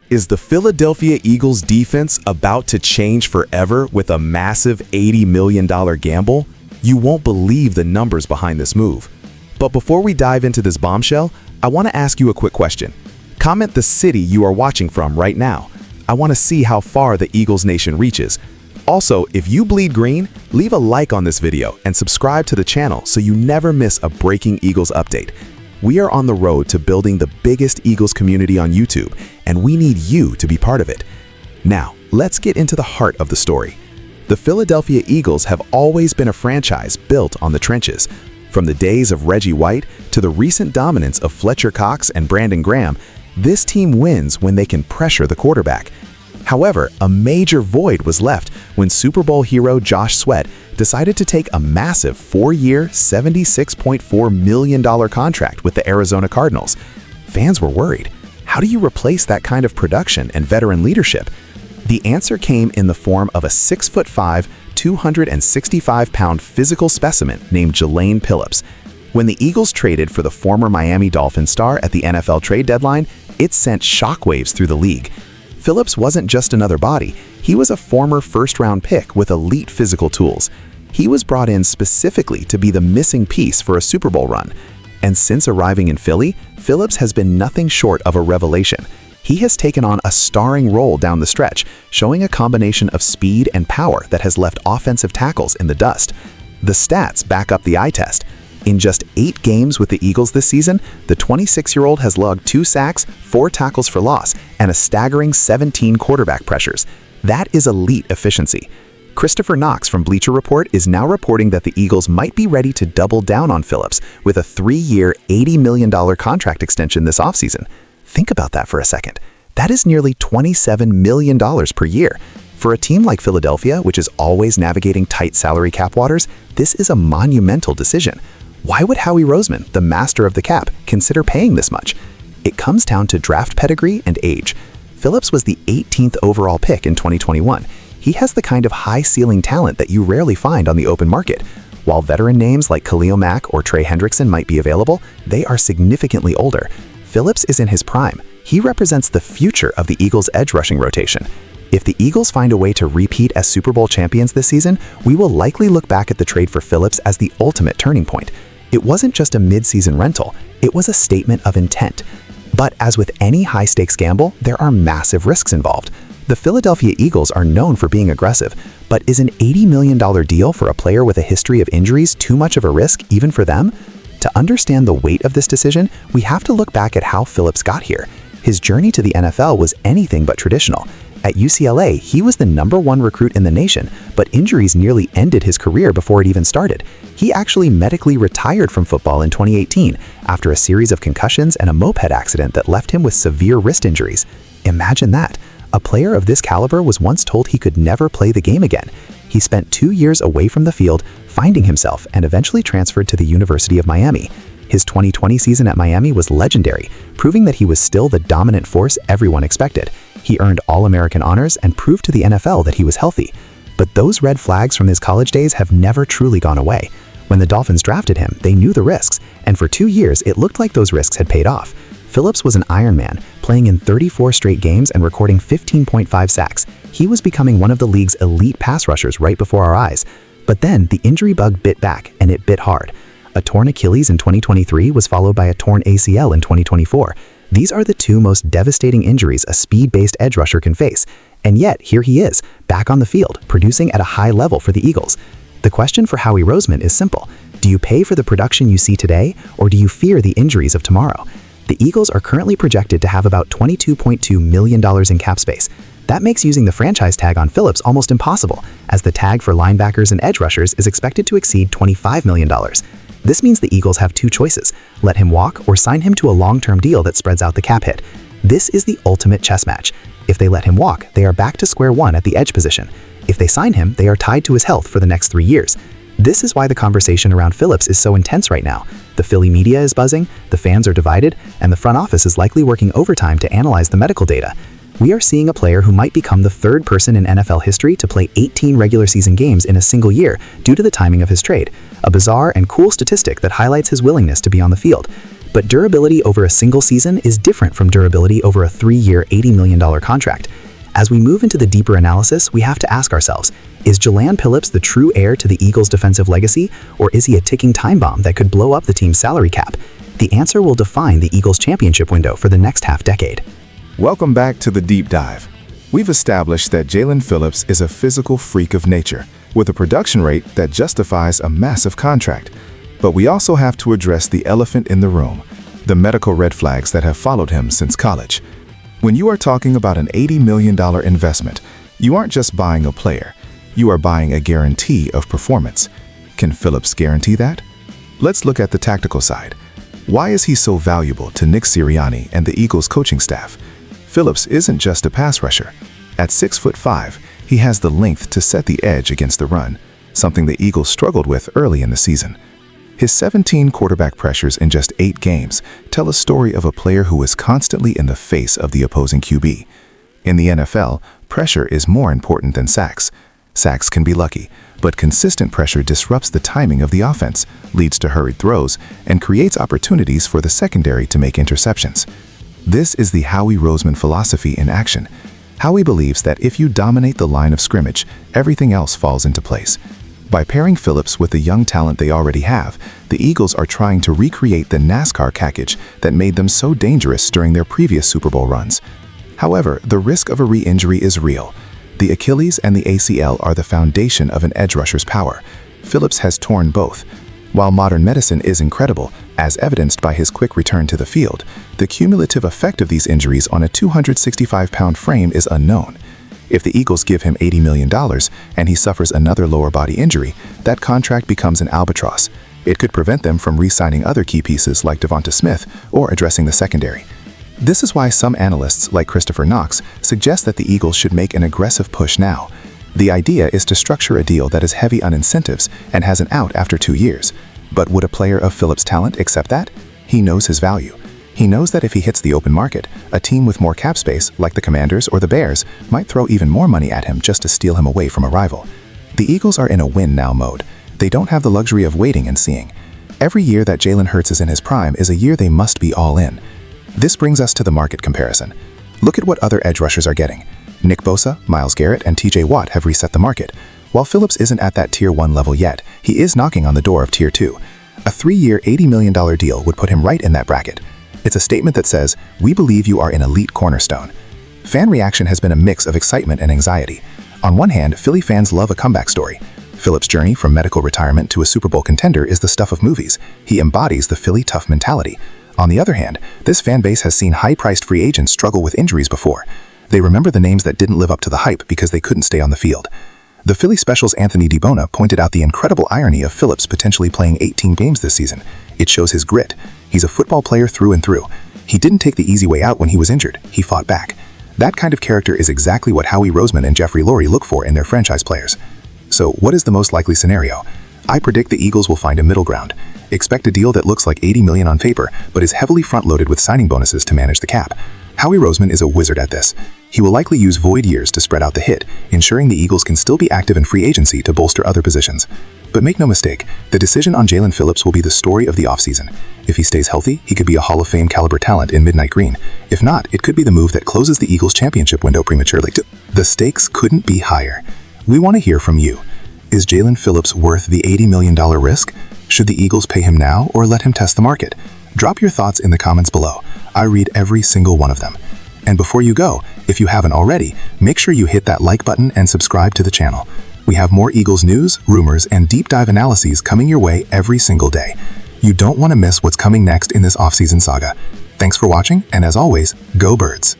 Is the Philadelphia Eagles defense about to change forever with a massive $80 million gamble? You won't believe the numbers behind this move. But before we dive into this bombshell, I want to ask you a quick question. Comment the city you are watching from right now. I want to see how far the Eagles Nation reaches. Also, if you bleed green, leave a like on this video and subscribe to the channel so you never miss a breaking Eagles update. We are on the road to building the biggest Eagles community on YouTube, and we need you to be part of it. Now, let's get into the heart of the story. The Philadelphia Eagles have always been a franchise built on the trenches. From the days of Reggie White to the recent dominance of Fletcher Cox and Brandon Graham, this team wins when they can pressure the quarterback. However, a major void was left when Super Bowl hero Josh Sweat decided to take a massive 4-year, $76.4 million contract with the Arizona Cardinals. Fans were worried. How do you replace that kind of production and veteran leadership? The answer came in the form of a 6'5", 265-pound physical specimen named Jelaine Phillips. When the Eagles traded for the former Miami Dolphins star at the NFL trade deadline, it sent shockwaves through the league. Phillips wasn't just another body, he was a former first-round pick with elite physical tools. He was brought in specifically to be the missing piece for a Super Bowl run. And since arriving in Philly, Phillips has been nothing short of a revelation. He has taken on a starring role down the stretch, showing a combination of speed and power that has left offensive tackles in the dust. The stats back up the eye test. In just 8 games with the Eagles this season, the 26-year-old has logged 2 sacks, 4 tackles for loss, and a staggering 17 quarterback pressures. That is elite efficiency. Christopher Knox from Bleacher Report is now reporting that the Eagles might be ready to double down on Phillips with a 3-year, $80 million contract extension this offseason. Think about that for a second. That is nearly $27 million per year. For a team like Philadelphia, which is always navigating tight salary cap waters, this is a monumental decision. Why would Howie Roseman, the master of the cap, consider paying this much? It comes down to draft pedigree and age. Phillips was the 18th overall pick in 2021. He has the kind of high-ceiling talent that you rarely find on the open market. While veteran names like Khalil Mack or Trey Hendrickson might be available, they are significantly older. Phillips is in his prime. He represents the future of the Eagles' edge rushing rotation. If the Eagles find a way to repeat as Super Bowl champions this season, we will likely look back at the trade for Phillips as the ultimate turning point. It wasn't just a mid-season rental, it was a statement of intent. But as with any high-stakes gamble, there are massive risks involved. The Philadelphia Eagles are known for being aggressive, but is an $80 million deal for a player with a history of injuries too much of a risk even for them? To understand the weight of this decision, we have to look back at how Phillips got here. His journey to the NFL was anything but traditional. At UCLA, he was the #1 recruit in the nation, but injuries nearly ended his career before it even started. He actually medically retired from football in 2018 after a series of concussions and a moped accident that left him with severe wrist injuries. Imagine that. A player of this caliber was once told he could never play the game again. He spent 2 years away from the field, finding himself, and eventually transferred to the University of Miami. His 2020 season at Miami was legendary, proving that he was still the dominant force everyone expected. He earned All-American honors and proved to the NFL that he was healthy. But those red flags from his college days have never truly gone away. When the Dolphins drafted him, they knew the risks, and for 2 years it looked like those risks had paid off. Phillips was an Iron Man, playing in 34 straight games and recording 15.5 sacks. He was becoming one of the league's elite pass rushers right before our eyes. But then the injury bug bit back, and it bit hard. A torn Achilles in 2023 was followed by a torn ACL in 2024. These are the 2 most devastating injuries a speed-based edge rusher can face. And yet, here he is, back on the field, producing at a high level for the Eagles. The question for Howie Roseman is simple. Do you pay for the production you see today, or do you fear the injuries of tomorrow? The Eagles are currently projected to have about $22.2 million in cap space. That makes using the franchise tag on Phillips almost impossible, as the tag for linebackers and edge rushers is expected to exceed $25 million. This means the Eagles have 2 choices: let him walk or sign him to a long-term deal that spreads out the cap hit. This is the ultimate chess match. If they let him walk, they are back to square one at the edge position. If they sign him, they are tied to his health for the next 3 years. This is why the conversation around Phillips is so intense right now. The Philly media is buzzing, the fans are divided, and the front office is likely working overtime to analyze the medical data. We are seeing a player who might become the 3rd person in NFL history to play 18 regular season games in a single year due to the timing of his trade, a bizarre and cool statistic that highlights his willingness to be on the field. But durability over a single season is different from durability over a 3-year, $80 million contract. As we move into the deeper analysis, we have to ask ourselves, is Jaelan Phillips the true heir to the Eagles' defensive legacy, or is he a ticking time bomb that could blow up the team's salary cap? The answer will define the Eagles' championship window for the next half-decade. Welcome back to the Deep Dive. We've established that Jaelan Phillips is a physical freak of nature, with a production rate that justifies a massive contract. But we also have to address the elephant in the room, the medical red flags that have followed him since college. When you are talking about an $80 million investment, you aren't just buying a player, you are buying a guarantee of performance. Can Phillips guarantee that? Let's look at the tactical side. Why is he so valuable to Nick Sirianni and the Eagles coaching staff? Phillips isn't just a pass rusher. At 6'5", he has the length to set the edge against the run, something the Eagles struggled with early in the season. His 17 quarterback pressures in just 8 games tell a story of a player who is constantly in the face of the opposing QB. In the NFL, pressure is more important than sacks. Sacks can be lucky, but consistent pressure disrupts the timing of the offense, leads to hurried throws, and creates opportunities for the secondary to make interceptions. This is the Howie Roseman philosophy in action. Howie believes that if you dominate the line of scrimmage, everything else falls into place. By pairing Phillips with the young talent they already have, the Eagles are trying to recreate the NASCAR package that made them so dangerous during their previous Super Bowl runs. However, the risk of a re-injury is real. The Achilles and the ACL are the foundation of an edge rusher's power. Phillips has torn both. While modern medicine is incredible, as evidenced by his quick return to the field, the cumulative effect of these injuries on a 265-pound frame is unknown. If the Eagles give him $80 million and he suffers another lower body injury, that contract becomes an albatross. It could prevent them from re-signing other key pieces like Devonta Smith or addressing the secondary. This is why some analysts, like Christopher Knox, suggest that the Eagles should make an aggressive push now. The idea is to structure a deal that is heavy on incentives and has an out after 2 years. But would a player of Phillips' talent accept that? He knows his value. He knows that if he hits the open market, a team with more cap space, like the Commanders or the Bears, might throw even more money at him just to steal him away from a rival. The Eagles are in a win-now mode. They don't have the luxury of waiting and seeing. Every year that Jalen Hurts is in his prime is a year they must be all in. This brings us to the market comparison. Look at what other edge rushers are getting. Nick Bosa, Myles Garrett, and TJ Watt have reset the market. While Phillips isn't at that Tier 1 level yet, he is knocking on the door of Tier 2. A 3-year, $80 million deal would put him right in that bracket. It's a statement that says, "We believe you are an elite cornerstone." Fan reaction has been a mix of excitement and anxiety. On one hand, Philly fans love a comeback story. Phillips' journey from medical retirement to a Super Bowl contender is the stuff of movies. He embodies the Philly tough mentality. On the other hand, this fan base has seen high-priced free agents struggle with injuries before. They remember the names that didn't live up to the hype because they couldn't stay on the field. The Philly Special's Anthony DiBona pointed out the incredible irony of Phillips potentially playing 18 games this season. It shows his grit. He's a football player through and through. He didn't take the easy way out when he was injured. He fought back. That kind of character is exactly what Howie Roseman and Jeffrey Lurie look for in their franchise players. So, what is the most likely scenario? I predict the Eagles will find a middle ground. Expect a deal that looks like $80 million on paper, but is heavily front-loaded with signing bonuses to manage the cap. Howie Roseman is a wizard at this. He will likely use void years to spread out the hit, ensuring the Eagles can still be active in free agency to bolster other positions. But make no mistake, the decision on Jaelan Phillips will be the story of the offseason. If he stays healthy, he could be a Hall of Fame caliber talent in Midnight Green. If not, it could be the move that closes the Eagles' championship window prematurely. The stakes couldn't be higher. We want to hear from you. Is Jaelan Phillips worth the $80 million risk? Should the Eagles pay him now or let him test the market? Drop your thoughts in the comments below. I read every single one of them. And before you go, if you haven't already, make sure you hit that like button and subscribe to the channel. We have more Eagles news, rumors, and deep dive analyses coming your way every single day. You don't want to miss what's coming next in this offseason saga. Thanks for watching, and as always, go Birds!